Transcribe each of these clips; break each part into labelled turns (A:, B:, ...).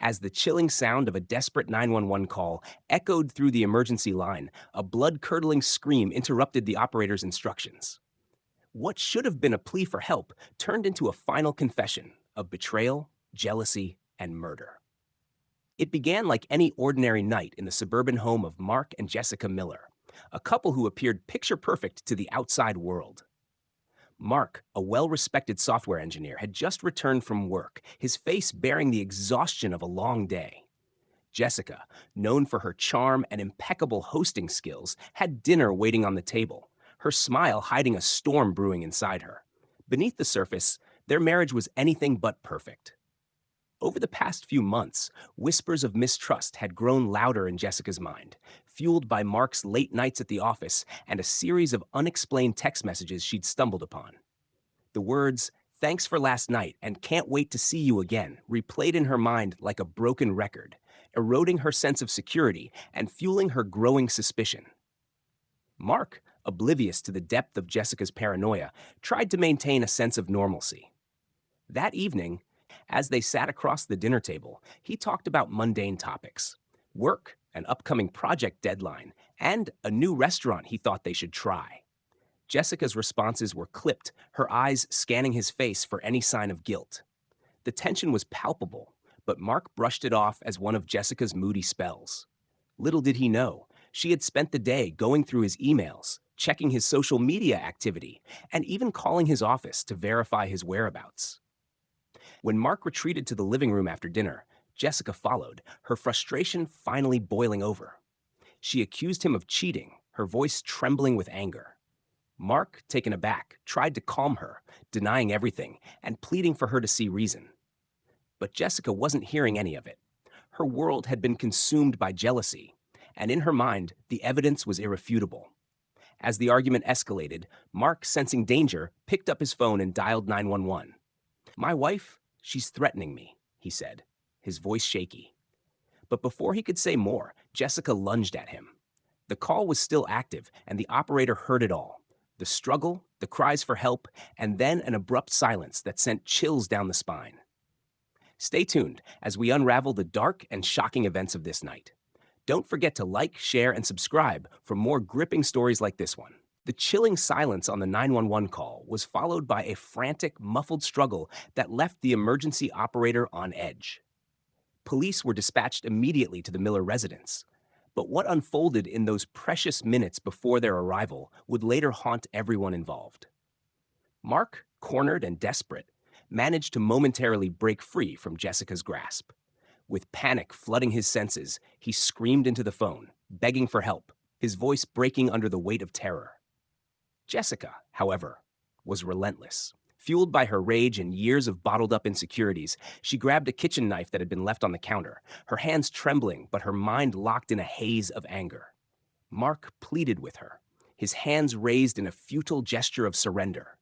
A: As the chilling sound of a desperate 911 call echoed through the emergency line, a blood-curdling scream interrupted the operator's instructions. What should have been a plea for help turned into a final confession of betrayal, jealousy, and murder. It began like any ordinary night in the suburban home of Mark and Jessica Miller, a couple who appeared picture-perfect to the outside world. Mark, a well-respected software engineer, had just returned from work, his face bearing the exhaustion of a long day. Jessica, known for her charm and impeccable hosting skills, had dinner waiting on the table, her smile hiding a storm brewing inside her. Beneath the surface, their marriage was anything but perfect. Over the past few months, whispers of mistrust had grown louder in Jessica's mind, fueled by Mark's late nights at the office and a series of unexplained text messages she'd stumbled upon. The words, "Thanks for last night and can't wait to see you again," replayed in her mind like a broken record, eroding her sense of security and fueling her growing suspicion. Mark, oblivious to the depth of Jessica's paranoia, tried to maintain a sense of normalcy. That evening, as they sat across the dinner table, he talked about mundane topics: work, an upcoming project deadline, and a new restaurant he thought they should try. Jessica's responses were clipped, her eyes scanning his face for any sign of guilt. The tension was palpable, but Mark brushed it off as one of Jessica's moody spells. Little did he know, she had spent the day going through his emails, checking his social media activity, and even calling his office to verify his whereabouts. When Mark retreated to the living room after dinner, Jessica followed, her frustration finally boiling over. She accused him of cheating, her voice trembling with anger. Mark, taken aback, tried to calm her, denying everything and pleading for her to see reason. But Jessica wasn't hearing any of it. Her world had been consumed by jealousy, and in her mind, the evidence was irrefutable. As the argument escalated, Mark, sensing danger, picked up his phone and dialed 911. "My wife, she's threatening me," he said, his voice shaky. But before he could say more, Jessica lunged at him. The call was still active, and the operator heard it all: the struggle, the cries for help, and then an abrupt silence that sent chills down the spine. Stay tuned as we unravel the dark and shocking events of this night. Don't forget to like, share, and subscribe for more gripping stories like this one. The chilling silence on the 911 call was followed by a frantic, muffled struggle that left the emergency operator on edge. Police were dispatched immediately to the Miller residence. But what unfolded in those precious minutes before their arrival would later haunt everyone involved. Mark, cornered and desperate, managed to momentarily break free from Jessica's grasp. With panic flooding his senses, he screamed into the phone, begging for help, his voice breaking under the weight of terror. Jessica, however, was relentless. Fueled by her rage and years of bottled-up insecurities, she grabbed a kitchen knife that had been left on the counter, her hands trembling but her mind locked in a haze of anger. Mark pleaded with her, his hands raised in a futile gesture of surrender.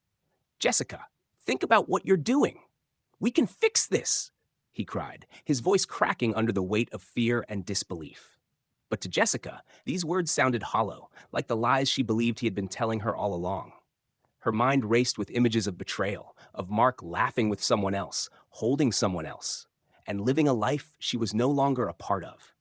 A: "Jessica, think about what you're doing. We can fix this," he cried, his voice cracking under the weight of fear and disbelief. But to Jessica, these words sounded hollow, like the lies she believed he had been telling her all along. Her mind raced with images of betrayal, of Mark laughing with someone else, holding someone else, and living a life she was no longer a part of.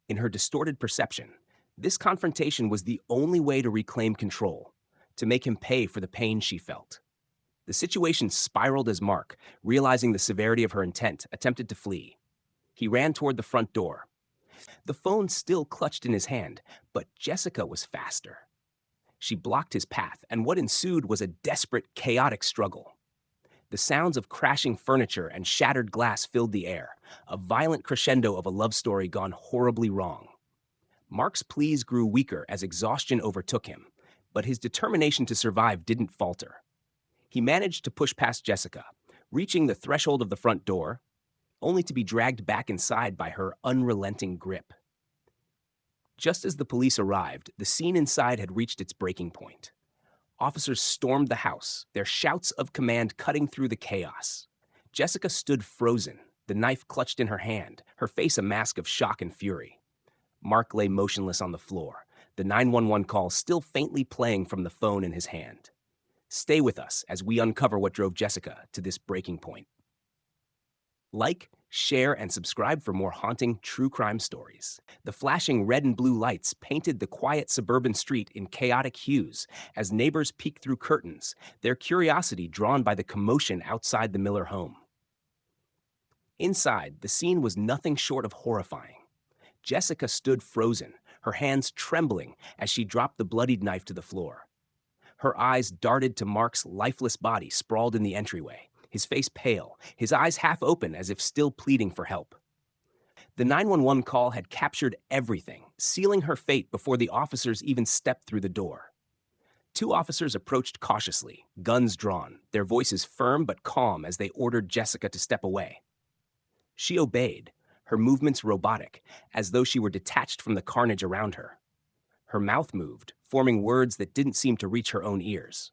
A: In her distorted perception, this confrontation was the only way to reclaim control, to make him pay for the pain she felt. The situation spiraled as Mark, realizing the severity of her intent, attempted to flee. He ran toward the front door. The phone still clutched in his hand, but Jessica was faster. She blocked his path, and what ensued was a desperate, chaotic struggle. The sounds of crashing furniture and shattered glass filled the air, a violent crescendo of a love story gone horribly wrong. Mark's pleas grew weaker as exhaustion overtook him, but his determination to survive didn't falter. He managed to push past Jessica, reaching the threshold of the front door, only to be dragged back inside by her unrelenting grip. Just as the police arrived, the scene inside had reached its breaking point. Officers stormed the house, their shouts of command cutting through the chaos. Jessica stood frozen, the knife clutched in her hand, her face a mask of shock and fury. Mark lay motionless on the floor, the 911 call still faintly playing from the phone in his hand. Stay with us as we uncover what drove Jessica to this breaking point. Like, share, and subscribe for more haunting true crime stories. The flashing red and blue lights painted the quiet suburban street in chaotic hues as neighbors peeked through curtains, their curiosity drawn by the commotion outside the Miller home. Inside, the scene was nothing short of horrifying. Jessica stood frozen, her hands trembling as she dropped the bloodied knife to the floor. Her eyes darted to Mark's lifeless body sprawled in the entryway, his face pale, his eyes half open as if still pleading for help. The 911 call had captured everything, sealing her fate before the officers even stepped through the door. Two officers approached cautiously, guns drawn, their voices firm but calm as they ordered Jessica to step away. She obeyed, her movements robotic, as though she were detached from the carnage around her. Her mouth moved, forming words that didn't seem to reach her own ears.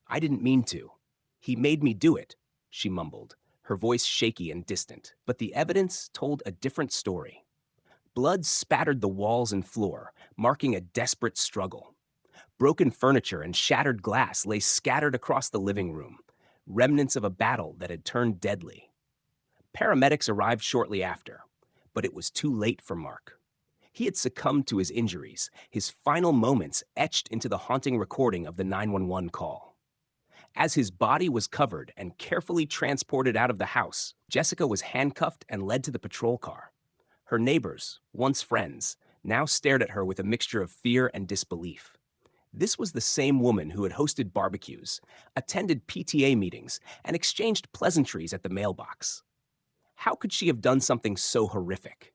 A: "I didn't mean to. He made me do it," she mumbled, her voice shaky and distant. But the evidence told a different story. Blood spattered the walls and floor, marking a desperate struggle. Broken furniture and shattered glass lay scattered across the living room, remnants of a battle that had turned deadly. Paramedics arrived shortly after, but it was too late for Mark. He had succumbed to his injuries, his final moments etched into the haunting recording of the 911 call. As his body was covered and carefully transported out of the house, Jessica was handcuffed and led to the patrol car. Her neighbors, once friends, now stared at her with a mixture of fear and disbelief. This was the same woman who had hosted barbecues, attended PTA meetings, and exchanged pleasantries at the mailbox. How could she have done something so horrific?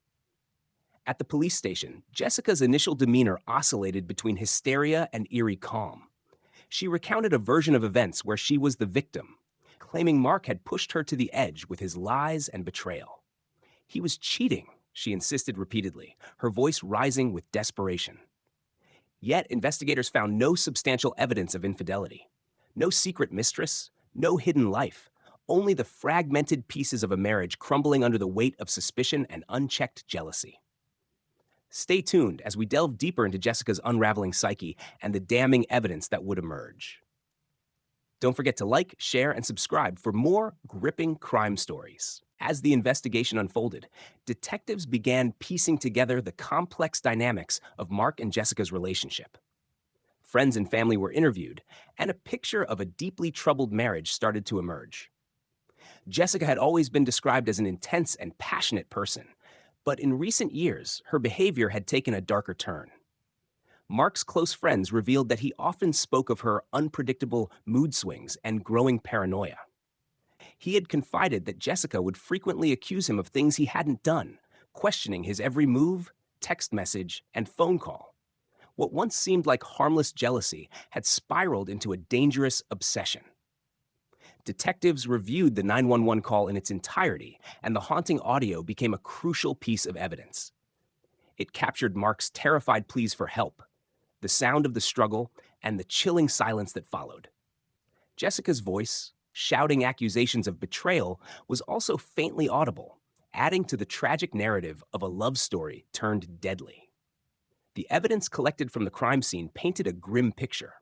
A: At the police station, Jessica's initial demeanor oscillated between hysteria and eerie calm. She recounted a version of events where she was the victim, claiming Mark had pushed her to the edge with his lies and betrayal. "He was cheating," she insisted repeatedly, her voice rising with desperation. Yet investigators found no substantial evidence of infidelity. No secret mistress, no hidden life, only the fragmented pieces of a marriage crumbling under the weight of suspicion and unchecked jealousy. Stay tuned as we delve deeper into Jessica's unraveling psyche and the damning evidence that would emerge. Don't forget to like, share, and subscribe for more gripping crime stories. As the investigation unfolded, detectives began piecing together the complex dynamics of Mark and Jessica's relationship. Friends and family were interviewed, and a picture of a deeply troubled marriage started to emerge. Jessica had always been described as an intense and passionate person, but in recent years, her behavior had taken a darker turn. Mark's close friends revealed that he often spoke of her unpredictable mood swings and growing paranoia. He had confided that Jessica would frequently accuse him of things he hadn't done, questioning his every move, text message, and phone call. What once seemed like harmless jealousy had spiraled into a dangerous obsession. Detectives reviewed the 911 call in its entirety, and the haunting audio became a crucial piece of evidence. It captured Mark's terrified pleas for help, the sound of the struggle, and the chilling silence that followed. Jessica's voice, shouting accusations of betrayal, was also faintly audible, adding to the tragic narrative of a love story turned deadly. The evidence collected from the crime scene painted a grim picture.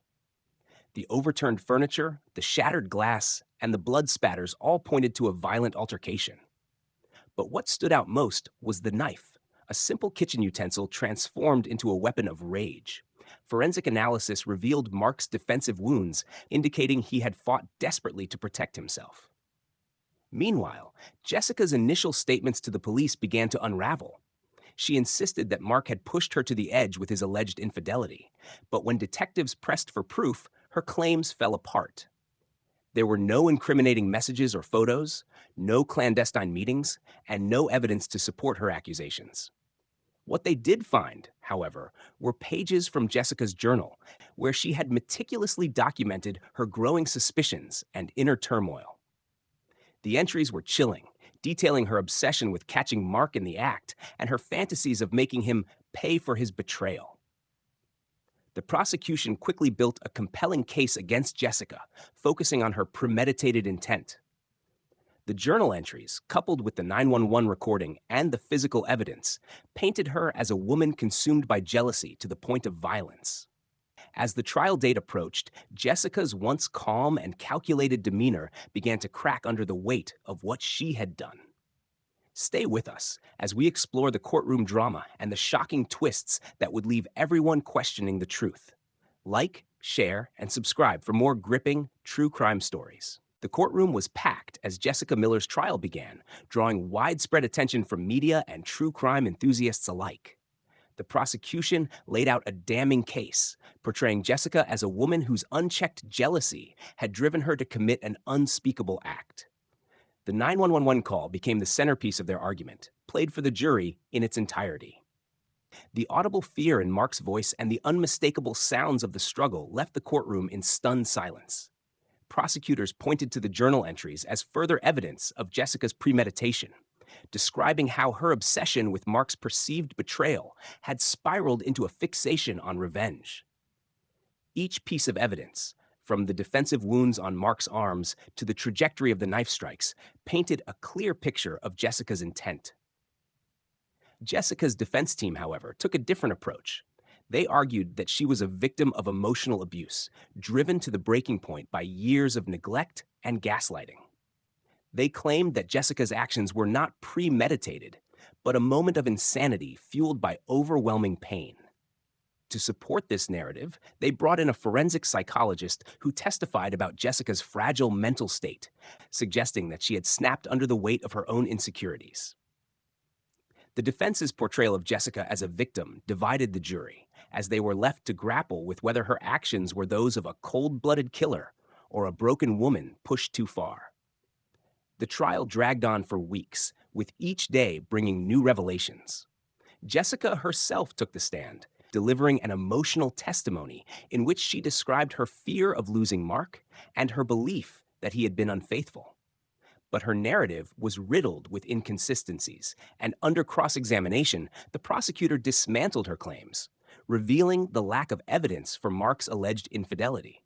A: The overturned furniture, the shattered glass, and the blood spatters all pointed to a violent altercation. But what stood out most was the knife, a simple kitchen utensil transformed into a weapon of rage. Forensic analysis revealed Mark's defensive wounds, indicating he had fought desperately to protect himself. Meanwhile, Jessica's initial statements to the police began to unravel. She insisted that Mark had pushed her to the edge with his alleged infidelity, but when detectives pressed for proof, her claims fell apart. There were no incriminating messages or photos, no clandestine meetings, and no evidence to support her accusations. What they did find, however, were pages from Jessica's journal, where she had meticulously documented her growing suspicions and inner turmoil. The entries were chilling, detailing her obsession with catching Mark in the act and her fantasies of making him pay for his betrayal. The prosecution quickly built a compelling case against Jessica, focusing on her premeditated intent. The journal entries, coupled with the 911 recording and the physical evidence, painted her as a woman consumed by jealousy to the point of violence. As the trial date approached, Jessica's once calm and calculated demeanor began to crack under the weight of what she had done. Stay with us as we explore the courtroom drama and the shocking twists that would leave everyone questioning the truth. Like, share, and subscribe for more gripping, true crime stories. The courtroom was packed as Jessica Miller's trial began, drawing widespread attention from media and true crime enthusiasts alike. The prosecution laid out a damning case, portraying Jessica as a woman whose unchecked jealousy had driven her to commit an unspeakable act. The 911 call became the centerpiece of their argument, played for the jury in its entirety. The audible fear in Mark's voice and the unmistakable sounds of the struggle left the courtroom in stunned silence. Prosecutors pointed to the journal entries as further evidence of Jessica's premeditation, describing how her obsession with Mark's perceived betrayal had spiraled into a fixation on revenge. Each piece of evidence, from the defensive wounds on Mark's arms to the trajectory of the knife strikes, painted a clear picture of Jessica's intent. Jessica's defense team, however, took a different approach. They argued that she was a victim of emotional abuse, driven to the breaking point by years of neglect and gaslighting. They claimed that Jessica's actions were not premeditated, but a moment of insanity fueled by overwhelming pain. To support this narrative, they brought in a forensic psychologist who testified about Jessica's fragile mental state, suggesting that she had snapped under the weight of her own insecurities. The defense's portrayal of Jessica as a victim divided the jury, as they were left to grapple with whether her actions were those of a cold-blooded killer or a broken woman pushed too far. The trial dragged on for weeks, with each day bringing new revelations. Jessica herself took the stand, delivering an emotional testimony in which she described her fear of losing Mark and her belief that he had been unfaithful. But her narrative was riddled with inconsistencies, and under cross-examination, the prosecutor dismantled her claims, revealing the lack of evidence for Mark's alleged infidelity.